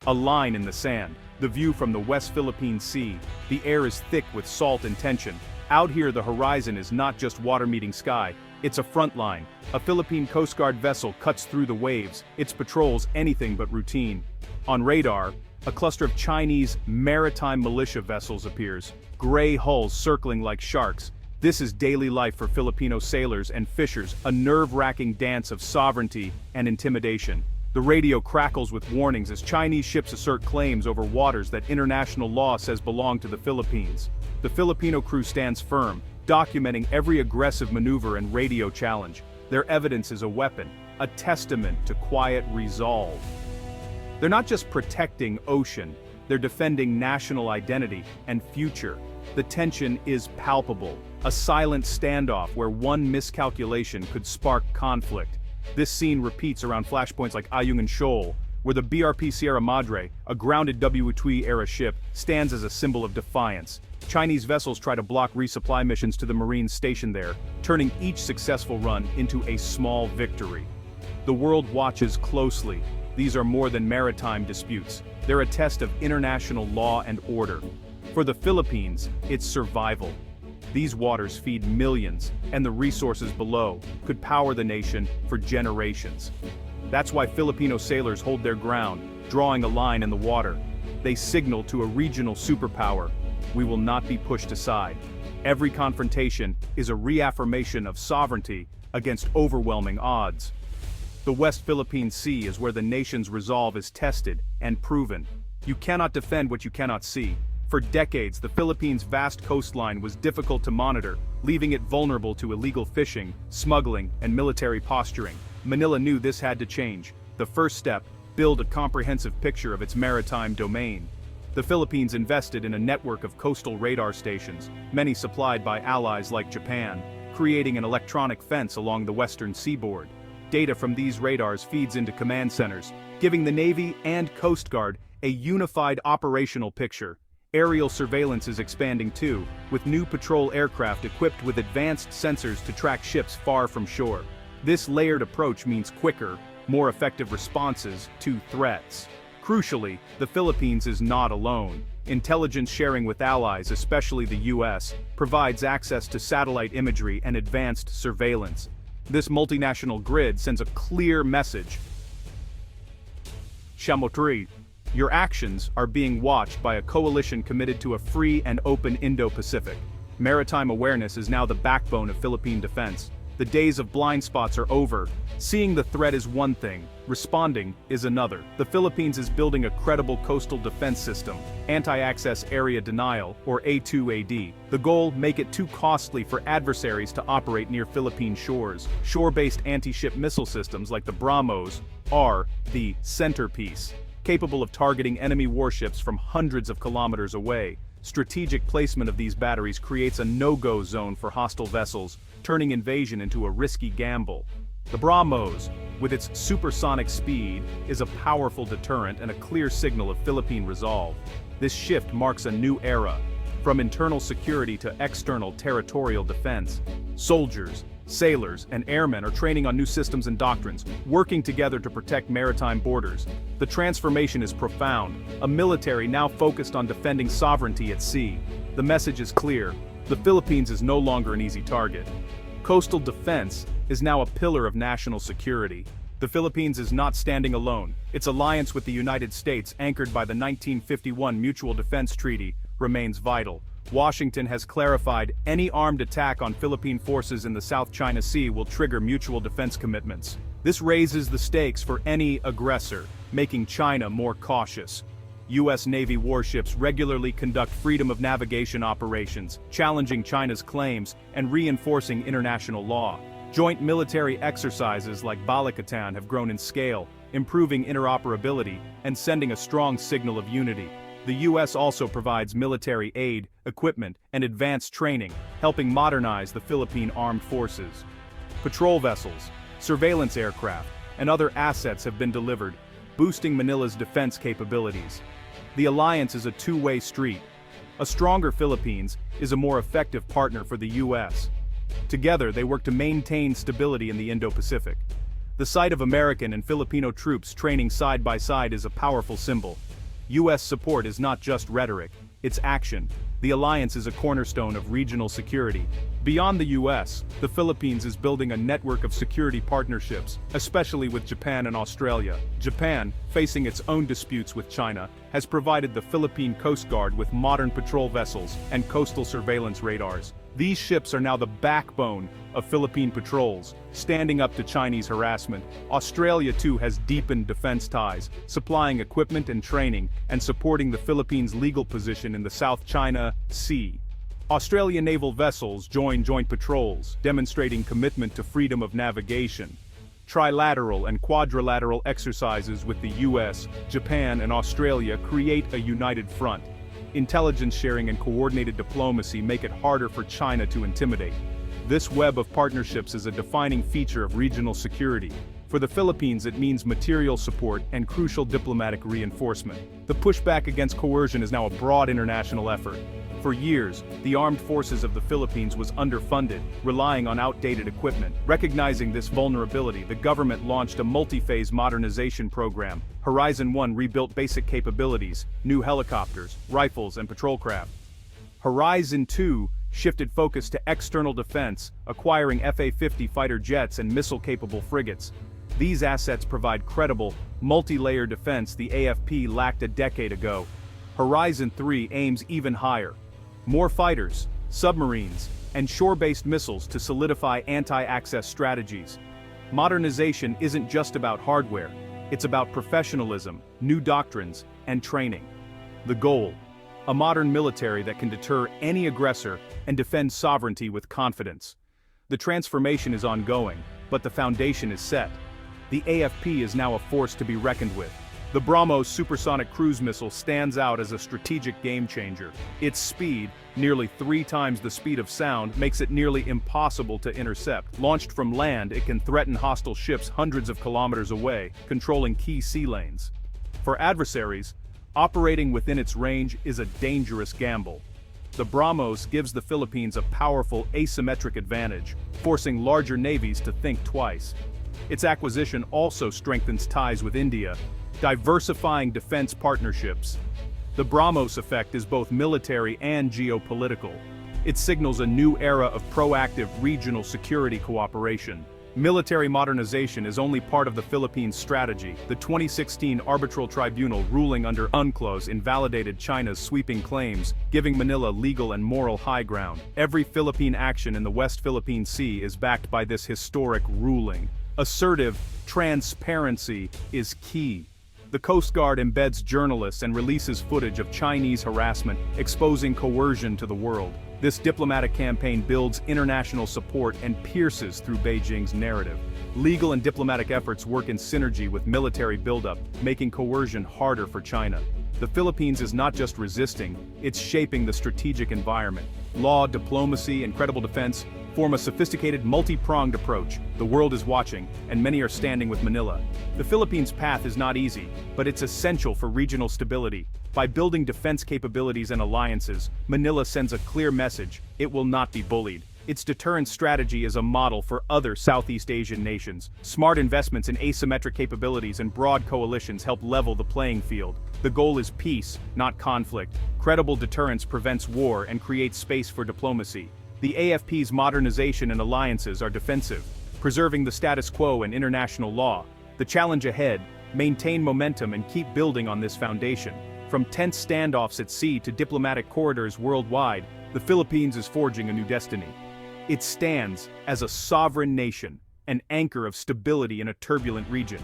A line in the sand, the view from the West Philippine Sea, the air is thick with salt and tension. Out here the horizon is not just water meeting sky, it's a front line. A Philippine Coast Guard vessel cuts through the waves, its patrols anything but routine. On radar, a cluster of Chinese maritime militia vessels appears, gray hulls circling like sharks. This is daily life for Filipino sailors and fishers, a nerve-wracking dance of sovereignty and intimidation. The radio crackles with warnings as Chinese ships assert claims over waters that international law says belong to the Philippines. The Filipino crew stands firm, documenting every aggressive maneuver and radio challenge. Their evidence is a weapon, a testament to quiet resolve. They're not just protecting ocean, they're defending national identity and future. The tension is palpable, a silent standoff where one miscalculation could spark conflict. This scene repeats around flashpoints like Ayungin Shoal, where the BRP Sierra Madre, a grounded WTI-era ship, stands as a symbol of defiance. Chinese vessels try to block resupply missions to the Marines stationed there, turning each successful run into a small victory. The world watches closely. These are more than maritime disputes. They're a test of international law and order. For the Philippines, it's survival. These waters feed millions, and the resources below could power the nation for generations. That's why Filipino sailors hold their ground, drawing a line in the water. They signal to a regional superpower, we will not be pushed aside. Every confrontation is a reaffirmation of sovereignty against overwhelming odds. The West Philippine Sea is where the nation's resolve is tested and proven. You cannot defend what you cannot see. For decades, the Philippines' vast coastline was difficult to monitor, leaving it vulnerable to illegal fishing, smuggling, and military posturing. Manila knew this had to change. The first step, build a comprehensive picture of its maritime domain. The Philippines invested in a network of coastal radar stations, many supplied by allies like Japan, creating an electronic fence along the western seaboard. Data from these radars feeds into command centers, giving the Navy and Coast Guard a unified operational picture. Aerial surveillance is expanding too, with new patrol aircraft equipped with advanced sensors to track ships far from shore. This layered approach means quicker, more effective responses to threats. Crucially, the Philippines is not alone. Intelligence sharing with allies, especially the US, provides access to satellite imagery and advanced surveillance. This multinational grid sends a clear message. Shamotri, your actions are being watched by a coalition committed to a free and open Indo-Pacific. Maritime awareness is now the backbone of Philippine defense. The days of blind spots are over. Seeing the threat is one thing, responding is another. The Philippines is building a credible coastal defense system, anti-access area denial, or A2AD. The goal, make it too costly for adversaries to operate near Philippine shores. Shore-based anti-ship missile systems like the BrahMos are the centerpiece, capable of targeting enemy warships from hundreds of kilometers away. Strategic placement of these batteries creates a no-go zone for hostile vessels, turning invasion into a risky gamble. The BrahMos, with its supersonic speed, is a powerful deterrent and a clear signal of Philippine resolve. This shift marks a new era, from internal security to external territorial defense. Soldiers, sailors, and airmen are training on new systems and doctrines, working together to protect maritime borders. The transformation is profound, a military now focused on defending sovereignty at sea. The message is clear, the Philippines is no longer an easy target. Coastal defense is now a pillar of national security. The Philippines is not standing alone. Its alliance with the United States, anchored by the 1951 Mutual Defense Treaty, remains vital. Washington has clarified any armed attack on Philippine forces in the South China Sea will trigger mutual defense commitments. This raises the stakes for any aggressor, making China more cautious. U.S. Navy warships regularly conduct freedom of navigation operations, challenging China's claims and reinforcing international law. Joint military exercises like Balikatan have grown in scale, improving interoperability and sending a strong signal of unity. The U.S. also provides military aid, equipment, and advanced training, helping modernize the Philippine armed forces. Patrol vessels, surveillance aircraft, and other assets have been delivered, boosting Manila's defense capabilities. The alliance is a two-way street. A stronger Philippines is a more effective partner for the U.S. Together, they work to maintain stability in the Indo-Pacific. The sight of American and Filipino troops training side by side is a powerful symbol. U.S. support is not just rhetoric, it's action. The alliance is a cornerstone of regional security. Beyond the U.S., the Philippines is building a network of security partnerships, especially with Japan and Australia. Japan, facing its own disputes with China, has provided the Philippine Coast Guard with modern patrol vessels and coastal surveillance radars. These ships are now the backbone of Philippine patrols, standing up to Chinese harassment. Australia too has deepened defense ties, supplying equipment and training, and supporting the Philippines' legal position in the South China Sea. Australian naval vessels join joint patrols, demonstrating commitment to freedom of navigation. Trilateral and quadrilateral exercises with the US, Japan, and Australia create a united front. Intelligence sharing and coordinated diplomacy make it harder for China to intimidate. This web of partnerships is a defining feature of regional security. For the Philippines, it means material support and crucial diplomatic reinforcement. The pushback against coercion is now a broad international effort. For years, the armed forces of the Philippines was underfunded, relying on outdated equipment. Recognizing this vulnerability, the government launched a multi-phase modernization program. Horizon 1 rebuilt basic capabilities, new helicopters, rifles, and patrol craft. Horizon 2 shifted focus to external defense, acquiring FA-50 fighter jets and missile-capable frigates. These assets provide credible, multi-layer defense the AFP lacked a decade ago. Horizon 3 aims even higher. More fighters, submarines, and shore-based missiles to solidify anti-access strategies. Modernization isn't just about hardware, it's about professionalism, new doctrines, and training. The goal: a modern military that can deter any aggressor and defend sovereignty with confidence. The transformation is ongoing, but the foundation is set. The AFP is now a force to be reckoned with. The BrahMos supersonic cruise missile stands out as a strategic game-changer. Its speed, nearly 3 times the speed of sound, makes it nearly impossible to intercept. Launched from land, it can threaten hostile ships hundreds of kilometers away, controlling key sea lanes. For adversaries, operating within its range is a dangerous gamble. The BrahMos gives the Philippines a powerful asymmetric advantage, forcing larger navies to think twice. Its acquisition also strengthens ties with India, diversifying defense partnerships. The BrahMos effect is both military and geopolitical. It signals a new era of proactive regional security cooperation. Military modernization is only part of the Philippines' strategy. The 2016 arbitral tribunal ruling under UNCLOS invalidated China's sweeping claims, giving Manila legal and moral high ground. Every Philippine action in the West Philippine Sea is backed by this historic ruling. Assertive transparency is key. The Coast Guard embeds journalists and releases footage of Chinese harassment, exposing coercion to the world. This diplomatic campaign builds international support and pierces through Beijing's narrative. Legal and diplomatic efforts work in synergy with military buildup, making coercion harder for China. The Philippines is not just resisting, it's shaping the strategic environment. Law, diplomacy, and credible defense form a sophisticated, multi-pronged approach. The world is watching, and many are standing with Manila. The Philippines' path is not easy, but it's essential for regional stability. By building defense capabilities and alliances, Manila sends a clear message: it will not be bullied. Its deterrence strategy is a model for other Southeast Asian nations. Smart investments in asymmetric capabilities and broad coalitions help level the playing field. The goal is peace, not conflict. Credible deterrence prevents war and creates space for diplomacy. The AFP's modernization and alliances are defensive, preserving the status quo and international law. The challenge ahead: maintain momentum and keep building on this foundation. From tense standoffs at sea to diplomatic corridors worldwide, the Philippines is forging a new destiny. It stands as a sovereign nation, an anchor of stability in a turbulent region.